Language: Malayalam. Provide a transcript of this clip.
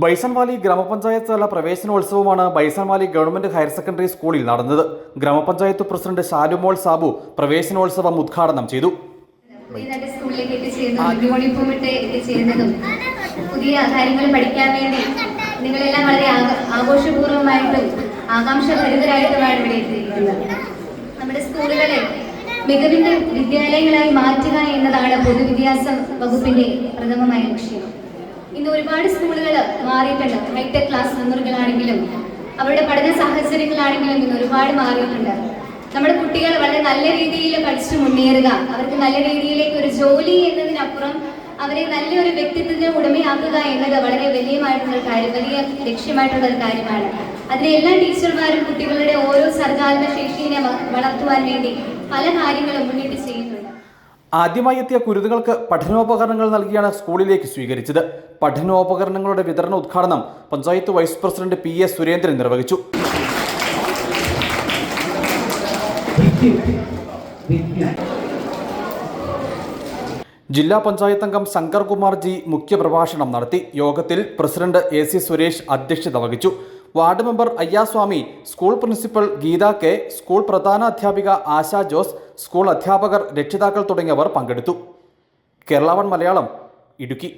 ബൈസൺവാലി ഗ്രാമപഞ്ചായത്ത് തല പ്രവേശനോത്സവമാണ് ബൈസൺവാലി ഗവൺമെന്റ് ഹയർ സെക്കൻഡറി സ്കൂളിൽ നടന്നത്. ഗ്രാമപഞ്ചായത്ത് പ്രസിഡന്റ് ഷാലുമോൾ സാബു പ്രവേശനോത്സവം ഉദ്ഘാടനം ചെയ്തു. പുതിയ കാര്യങ്ങൾ പഠിക്കാൻ വേണ്ടി നിങ്ങളെല്ലാം വളരെ ആഘോഷപൂർവ്വമായിട്ടും ആകാംക്ഷഭരിതരായിട്ടുമാണ് ഇവിടെ എത്തിയിരിക്കുന്നത്. നമ്മുടെ സ്കൂളുകളെ മികവിന്റെ വിദ്യാലയങ്ങളായി മാറ്റുക എന്നതാണ് പൊതുവിദ്യാഭ്യാസ വകുപ്പിന്റെ പ്രഥമമായ ലക്ഷ്യം. ഇന്ന് ഒരുപാട് സ്കൂളുകൾ മാറിയിട്ടുണ്ട്. ഹൈടെക് ക്ലാസ് റൂമുകളാണെങ്കിലും അവരുടെ പഠന സാഹചര്യങ്ങളാണെങ്കിലും ഇന്ന് ഒരുപാട് മാറിയിട്ടുണ്ട്. നമ്മുടെ കുട്ടികൾ വളരെ നല്ല രീതിയിൽ പഠിച്ചു മുന്നേറുക, അവർക്ക് നല്ല രീതിയിലേക്ക് ഒരു ജോലി എന്നതിനപ്പുറം അവരെ നല്ലൊരു വ്യക്തിത്വത്തിന് ഉടമയാക്കുക എന്നത് വളരെ വലിയ ലക്ഷ്യമായിട്ടുള്ള ഒരു കാര്യമാണ്. അതിന് എല്ലാ ടീച്ചർമാരും കുട്ടികളുടെ ഓരോ സർഗാത്മക ശേഷിയെ വളർത്തുവാൻ വേണ്ടി പല കാര്യങ്ങളും മുന്നിട്ട് ചെയ്യുന്നുണ്ട്. ആദ്യമായി എത്തിയ കുരുന്നുകൾക്ക് പഠനോപകരണങ്ങൾ നൽകിയാണ് സ്കൂളിലേക്ക് സ്വീകരിച്ചത്. പഠനോപകരണങ്ങളുടെ വിതരണ ഉദ്ഘാടനം panchayat vice president PS Surendran നിർവഹിച്ചു. ജില്ലാ പഞ്ചായത്ത് അംഗം ശങ്കർ കുമാർ ജി മുഖ്യപ്രഭാഷണം നടത്തി. യോഗത്തിൽ പ്രസിഡന്റ് AC സുരേഷ് അധ്യക്ഷത വഹിച്ചു. Ward member Ayyaswamy, school principal Geetha K, school പ്രധാന അധ്യാപിക ആശ ജോസ്, സ്കൂൾ അധ്യാപകർ, രക്ഷിതാക്കൾ തുടങ്ങിയവർ പങ്കെടുത്തു. കേരള 1 മലയാളം, ഇടുക്കി.